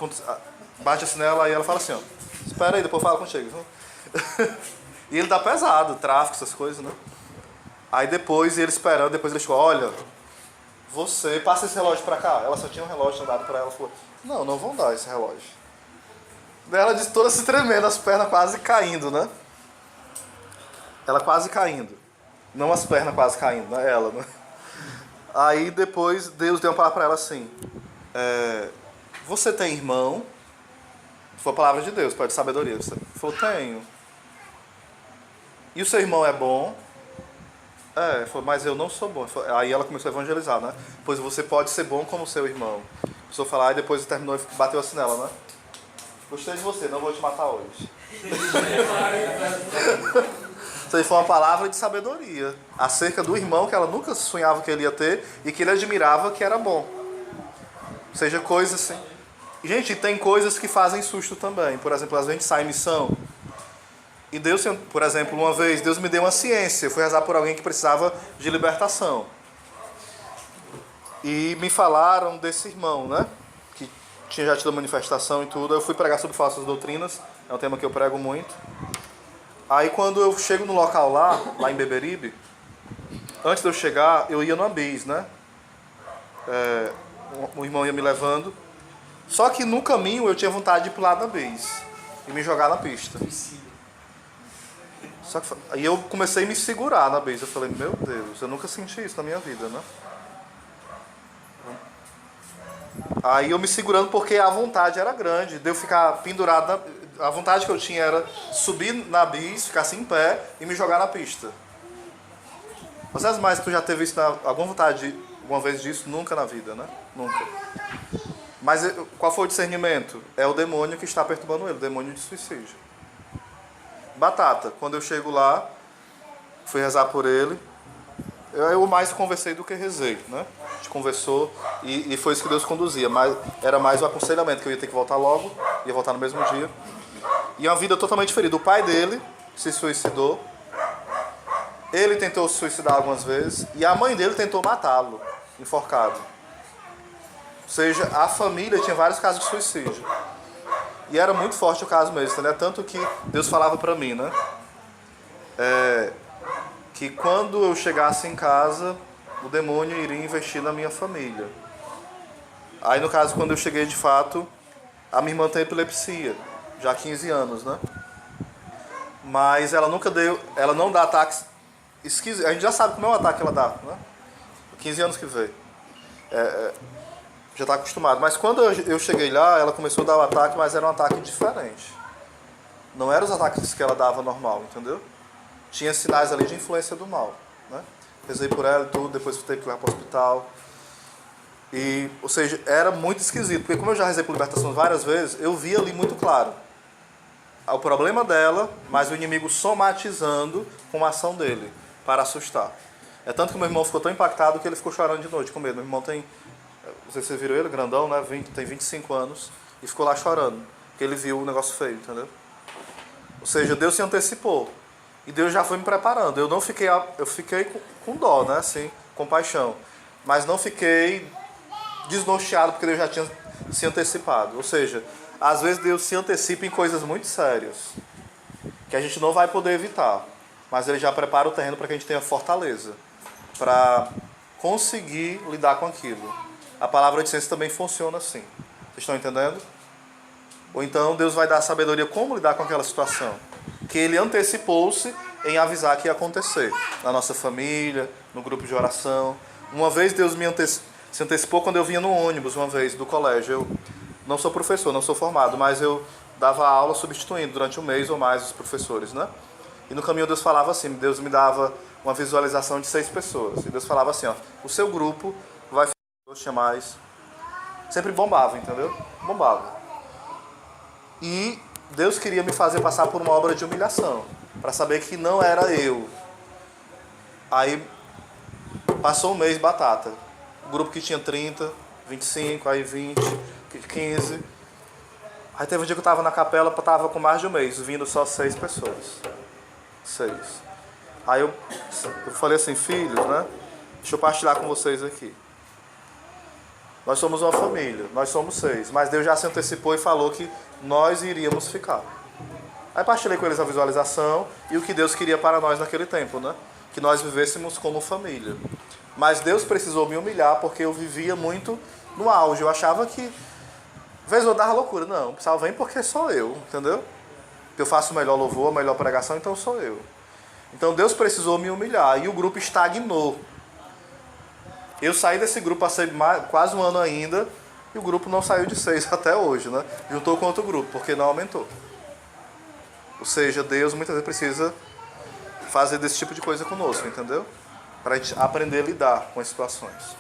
bate assim nela e ela fala assim, ó, espera aí, depois fala contigo. E ele dá pesado, tráfico, essas coisas, né? Aí depois ele esperando, depois ele chegou, olha, você passa esse relógio pra cá. Ela só tinha um relógio dado pra ela, falou, não vão dar esse relógio. Daí ela disse toda se tremendo, as pernas quase caindo, né? Ela quase caindo. Não as pernas quase caindo, né? Ela, né? Aí depois Deus deu uma palavra pra ela assim, você tem irmão? Foi a palavra de Deus, para de sabedoria. Você falou, tenho. E o seu irmão é bom? Falou, mas eu não sou bom. Aí ela começou a evangelizar, né? Pois você pode ser bom como seu irmão. Começou a falar e depois terminou e bateu assim nela, né? Gostei de você, não vou te matar hoje. Isso aí foi uma palavra de sabedoria acerca do irmão que ela nunca sonhava que ele ia ter e que ele admirava que era bom. Ou seja, coisas assim. Gente, tem coisas que fazem susto também. Por exemplo, às vezes a gente sai em missão. E Deus, por exemplo, uma vez, Deus me deu uma ciência. Eu fui rezar por alguém que precisava de libertação. E me falaram desse irmão, né? Que tinha já tido manifestação e tudo. Eu fui pregar sobre falsas doutrinas. É um tema que eu prego muito. Aí quando eu chego no local lá em Beberibe, antes de eu chegar, eu ia no Bis, né? O irmão ia me levando. Só que no caminho eu tinha vontade de pular da Bis e me jogar na pista. Só que, aí eu comecei a me segurar na Bis. Eu falei, meu Deus, eu nunca senti isso na minha vida, né? Aí eu me segurando porque a vontade era grande de eu ficar pendurado A vontade que eu tinha era subir na bis, ficar assim em pé e me jogar na pista. Vocês mais, tu já teve isso, alguma vontade alguma vez disso? Nunca na vida, né? Nunca. Mas qual foi o discernimento? É o demônio que está perturbando ele, o demônio de suicídio. Batata, quando eu chego lá, fui rezar por ele, eu mais conversei do que rezei, né? A gente conversou e foi isso que Deus conduzia, mas era mais o aconselhamento, que eu ia ter que voltar logo, ia voltar no mesmo dia. E uma vida totalmente ferida. O pai dele se suicidou, ele tentou se suicidar algumas vezes e a mãe dele tentou matá-lo, enforcado. Ou seja, a família tinha vários casos de suicídio. E era muito forte o caso mesmo, né? Tanto que Deus falava pra mim, né? Que quando eu chegasse em casa, o demônio iria investir na minha família. Aí, no caso, quando eu cheguei de fato, a minha irmã tem epilepsia, já há 15 anos, né? Mas ela nunca deu, ela não dá ataques esquisitos. A gente já sabe como é o ataque que ela dá, né? 15 anos que veio. Já está acostumado. Mas quando eu cheguei lá, ela começou a dar o ataque, mas era um ataque diferente. Não eram os ataques que ela dava normal, entendeu? Tinha sinais ali de influência do mal, né? Rezei por ela e tudo, depois teve que ir lá para o hospital. E, ou seja, era muito esquisito, porque como eu já rezei por libertação várias vezes, eu vi ali muito claro o problema dela, mas o inimigo somatizando com a ação dele, para assustar. É tanto que meu irmão ficou tão impactado que ele ficou chorando de noite com medo. Meu irmão tem, não sei se vocês viram ele, grandão, né? Tem 25 anos, e ficou lá chorando, porque ele viu o negócio feio, entendeu? Ou seja, Deus se antecipou. E Deus já foi me preparando. Eu fiquei com dó, né? Assim, compaixão. Mas não fiquei desnorteado, porque Deus já tinha se antecipado. Ou seja, às vezes Deus se antecipa em coisas muito sérias, que a gente não vai poder evitar. Mas Ele já prepara o terreno para que a gente tenha fortaleza, para conseguir lidar com aquilo. A palavra de ciência também funciona assim. Vocês estão entendendo? Ou então Deus vai dar sabedoria como lidar com aquela situação, que Ele antecipou-se em avisar que ia acontecer na nossa família, no grupo de oração. Uma vez Deus se antecipou quando eu vinha no ônibus, uma vez, do colégio. Eu não sou professor, não sou formado, mas eu dava aula substituindo durante um mês ou mais os professores, né? E no caminho Deus falava assim, Deus me dava uma visualização de 6 pessoas. E Deus falava assim, ó, o seu grupo vai ficar, tinha mais. Sempre bombava, entendeu? Bombava. E Deus queria me fazer passar por uma obra de humilhação, para saber que não era eu. Aí passou um mês, batata. O grupo que tinha 30, 25, aí 20, 15. Aí teve um dia que eu estava na capela, estava com mais de um mês, vindo só 6 pessoas. 6. Aí eu falei assim, filhos, né? Deixa eu partilhar com vocês aqui. Nós somos uma família, nós somos 6, mas Deus já se antecipou e falou que nós iríamos ficar. Aí partilhei com eles a visualização e o que Deus queria para nós naquele tempo, né? Que nós vivêssemos como família. Mas Deus precisou me humilhar porque eu vivia muito no auge. Eu achava que, às vezes eu dava loucura. Não, o pessoal vem porque sou eu, entendeu? Eu faço o melhor louvor, a melhor pregação, então sou eu. Então Deus precisou me humilhar e o grupo estagnou. Eu saí desse grupo, passei quase um ano ainda, e o grupo não saiu de 6 até hoje, né? Juntou com outro grupo, porque não aumentou. Ou seja, Deus muitas vezes precisa fazer desse tipo de coisa conosco, entendeu? Para a gente aprender a lidar com as situações.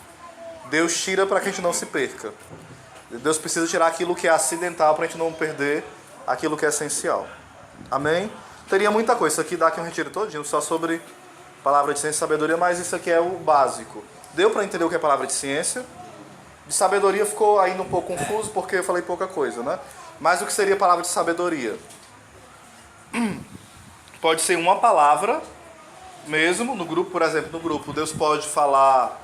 Deus tira para que a gente não se perca. Deus precisa tirar aquilo que é acidental para a gente não perder aquilo que é essencial. Amém? Teria muita coisa. Isso aqui dá aqui um retiro todinho, só sobre palavra de ciência e sabedoria, mas isso aqui é o básico. Deu para entender o que é palavra de ciência? De sabedoria ficou ainda um pouco confuso, porque eu falei pouca coisa, né? Mas o que seria palavra de sabedoria? Pode ser uma palavra mesmo, no grupo, por exemplo, no grupo, Deus pode falar,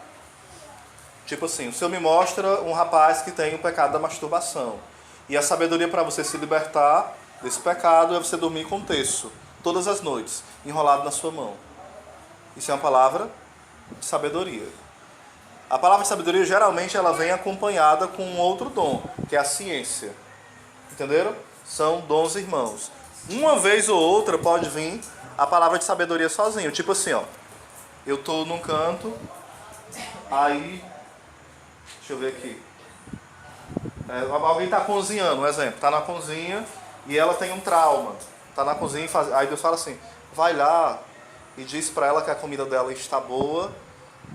tipo assim, o Senhor me mostra um rapaz que tem o pecado da masturbação. E a sabedoria para você se libertar desse pecado é você dormir com um terço, todas as noites, enrolado na sua mão. Isso é uma palavra de sabedoria. A palavra de sabedoria, geralmente, ela vem acompanhada com um outro dom, que é a ciência. Entenderam? São dons irmãos. Uma vez ou outra pode vir a palavra de sabedoria sozinho. Tipo assim, ó. Eu tô num canto, aí... Deixa eu ver aqui. Alguém tá cozinhando, um exemplo. Tá na cozinha, e ela tem um trauma, tá na cozinha, aí Deus fala assim, vai lá e diz para ela que a comida dela está boa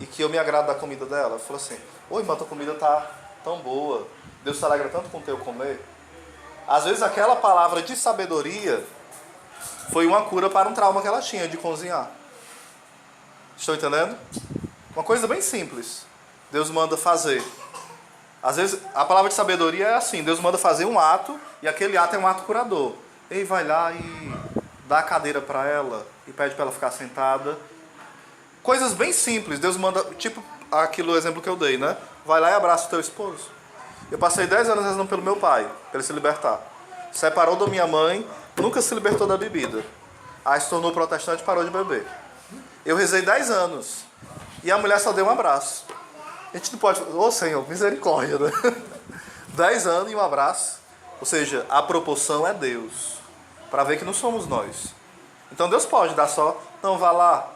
e que eu me agrado da comida dela. Ela falou assim, oi, irmã, tua comida tá tão boa, Deus se alegra tanto com o teu comer. Às vezes aquela palavra de sabedoria foi uma cura para um trauma que ela tinha de cozinhar. Estão entendendo? Uma coisa bem simples. Deus manda fazer. Às vezes a palavra de sabedoria é assim, Deus manda fazer um ato e aquele ato é um ato curador. Ele vai lá e dá a cadeira para ela e pede para ela ficar sentada. Coisas bem simples. Deus manda, tipo aquele exemplo que eu dei, né? Vai lá e abraça o teu esposo. Eu passei 10 anos rezando pelo meu pai, para ele se libertar. Separou da minha mãe, nunca se libertou da bebida. Aí se tornou protestante e parou de beber. Eu rezei 10 anos. E a mulher só deu um abraço. A gente não pode... Ô Senhor, misericórdia, né? 10 anos e um abraço. Ou seja, a proporção é Deus. Para ver que não somos nós. Então Deus pode dar só... Não, vá lá.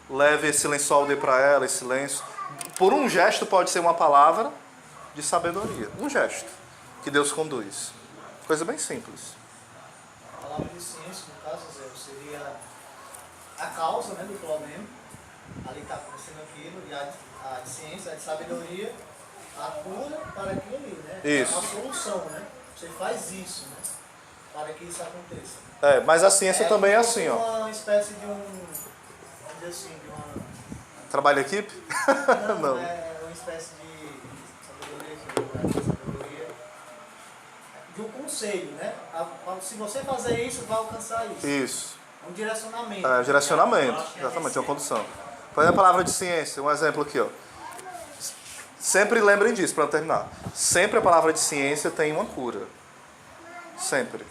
Leve esse lençol, dê para ela, esse lenço. Por um gesto pode ser uma palavra de sabedoria. Um gesto que Deus conduz. Coisa bem simples. A palavra de ciência, no caso, Zé, seria a causa, né, do problema. Ali está acontecendo aquilo. E a de ciência, a de sabedoria, a cura para aquilo ali, né? Isso. É uma solução, né? Você faz isso, né? Para que isso aconteça. Mas a ciência também é assim, ó. Uma espécie de vamos dizer assim, de uma... Trabalho em equipe? Não, é uma espécie de sabedoria, de um conselho, né? Se você fazer isso, vai alcançar isso. Isso. Um direcionamento. Direcionamento, exatamente, uma condução. Por exemplo, a palavra de ciência, um exemplo aqui, ó. Sempre lembrem disso, para terminar. Sempre a palavra de ciência tem uma cura. Sempre.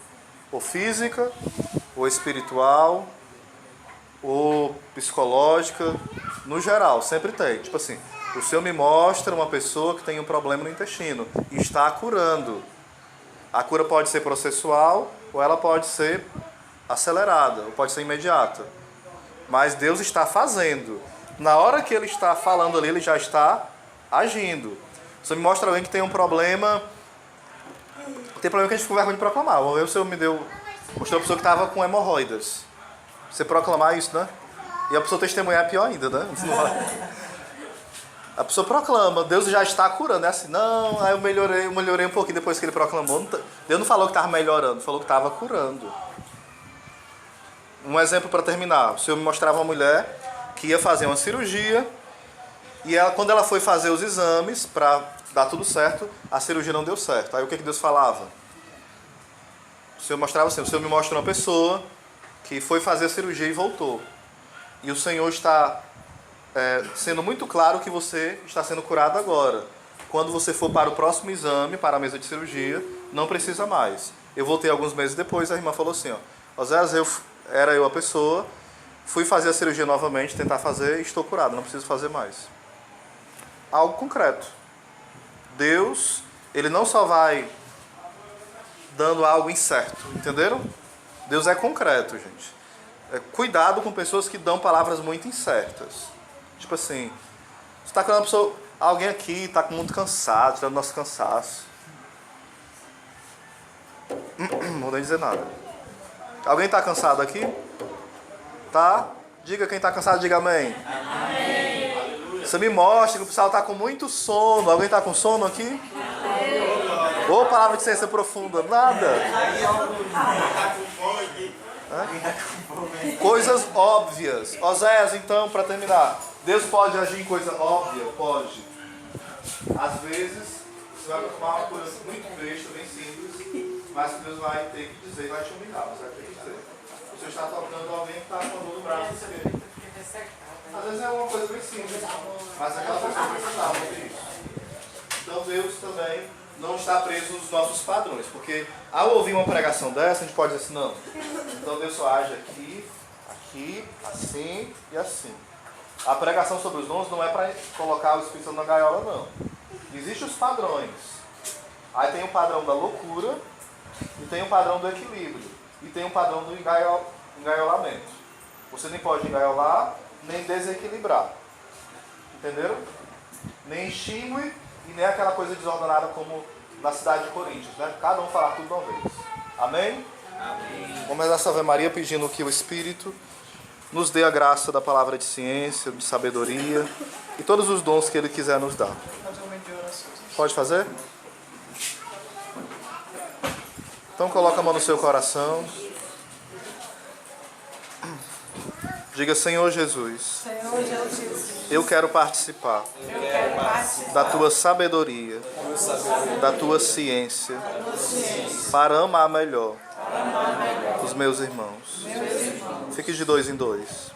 Ou física, ou espiritual, ou psicológica, no geral, sempre tem. Tipo assim, o Senhor me mostra uma pessoa que tem um problema no intestino e está curando. A cura pode ser processual ou ela pode ser acelerada, ou pode ser imediata. Mas Deus está fazendo. Na hora que Ele está falando ali, Ele já está agindo. Você me mostra alguém que tem um problema... Tem problema que a gente ficou vergonha de proclamar. Uma vez o Senhor mostrou uma pessoa que estava com hemorroidas. Você proclamar isso, né? E a pessoa testemunhar é pior ainda, né? A pessoa proclama, Deus já está curando. É assim, não, aí eu melhorei um pouquinho depois que ele proclamou. Deus não falou que estava melhorando, falou que estava curando. Um exemplo para terminar. O Senhor me mostrava uma mulher que ia fazer uma cirurgia e ela, quando ela foi fazer os exames para dar tudo certo, a cirurgia não deu certo. Aí o que Deus falava? O Senhor mostrava assim, o Senhor me mostra uma pessoa que foi fazer a cirurgia e voltou. E o Senhor está sendo muito claro que você está sendo curado agora. Quando você for para o próximo exame, para a mesa de cirurgia, não precisa mais. Eu voltei alguns meses depois, a irmã falou assim, ó, Oséias, era eu a pessoa, fui fazer a cirurgia novamente, tentar fazer, e estou curado, não preciso fazer mais. Algo concreto. Deus, Ele não só vai dando algo incerto, entenderam? Deus é concreto, gente. Cuidado com pessoas que dão palavras muito incertas. Tipo assim, você está com uma pessoa, alguém aqui está muito cansado, tirando nosso cansaço. Não vou nem dizer nada. Alguém está cansado aqui? Tá? Diga quem está cansado, diga amém. Amém. Você me mostra que o pessoal está com muito sono. Alguém está com sono aqui? Ou palavra de ciência profunda? Nada. Coisas óbvias. Oséias, então, para terminar. Deus pode agir em coisa óbvia? Pode. Às vezes, você vai tomar uma coisa muito besta, bem simples, mas que Deus vai ter que dizer, vai te humilhar, você vai ter que dizer. Você está tocando alguém que está com a dor no braço esquerdo. Às vezes é uma coisa bem simples, mas aquela pessoa precisava ouvir isso. Então Deus também não está preso nos nossos padrões, porque ao ouvir uma pregação dessa, a gente pode dizer assim, não. Então Deus só age aqui, aqui, assim e assim. A pregação sobre os dons não é para colocar o Espírito Santo na gaiola, não. Existem os padrões. Aí tem o padrão da loucura, e tem o padrão do equilíbrio, e tem o padrão do engaiolamento. Você nem pode engaiolar, nem desequilibrar. Entenderam? Nem extingue e nem aquela coisa desordenada como na cidade de Coríntios, né? Cada um falar tudo de uma vez. Amém? Amém. Vamos rezar essa Ave Maria pedindo que o Espírito nos dê a graça da palavra de ciência, de sabedoria e todos os dons que Ele quiser nos dar. Pode fazer? Então coloca a mão no seu coração. Diga, Senhor Jesus, eu quero participar da Tua sabedoria, da Tua ciência, para amar melhor os meus irmãos. Fique de 2 em 2.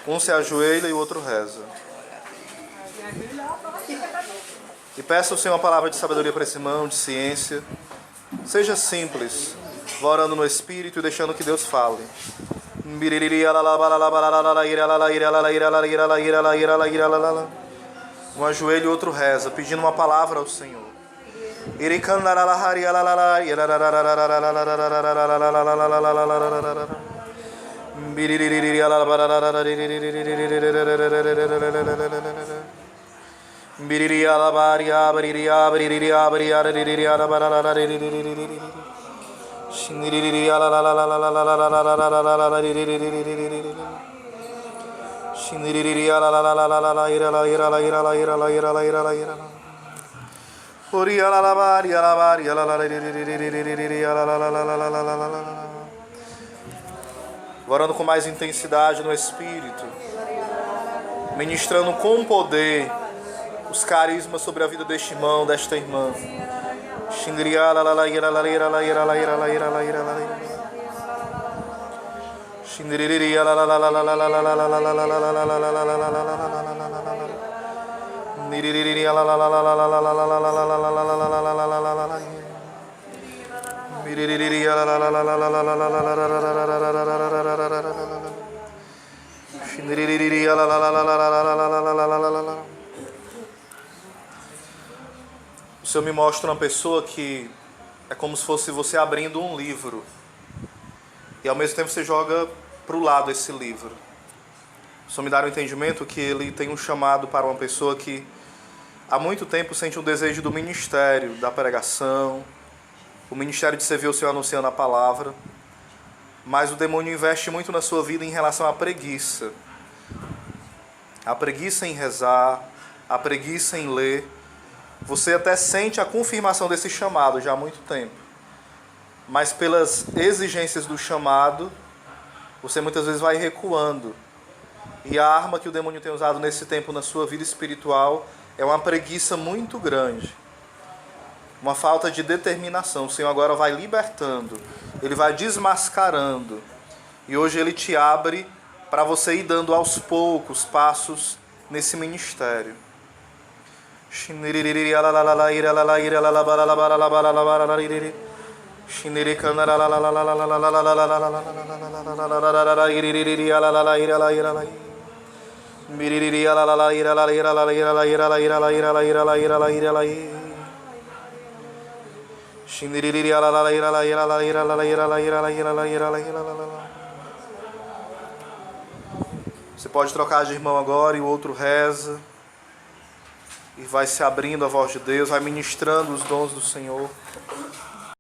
Um se ajoelha e o outro reza. E peça ao Senhor uma palavra de sabedoria para esse irmão, de ciência. Seja simples, orando no Espírito e deixando que Deus fale. Um ajoelha e o outro reza, pedindo uma palavra ao Senhor. Orando com mais intensidade no Espírito, ministrando com poder os carismas sobre a vida deste irmão, desta irmã. O Senhor me mostra uma pessoa que é como se fosse você abrindo um livro e ao mesmo tempo você joga para o lado esse livro. O Senhor me dá o entendimento que Ele tem um chamado para uma pessoa que há muito tempo sente um desejo do ministério, da pregação, o ministério de servir o Senhor anunciando a palavra, mas o demônio investe muito na sua vida em relação à preguiça. A preguiça em rezar, a preguiça em ler. Você até sente a confirmação desse chamado já há muito tempo, mas pelas exigências do chamado, você muitas vezes vai recuando. E a arma que o demônio tem usado nesse tempo na sua vida espiritual é uma preguiça muito grande, uma falta de determinação. O Senhor agora vai libertando, Ele vai desmascarando, e hoje Ele te abre para você ir dando aos poucos passos nesse ministério. Você pode trocar de irmão agora e o outro reza. E vai se abrindo a voz de Deus, vai ministrando os dons do Senhor.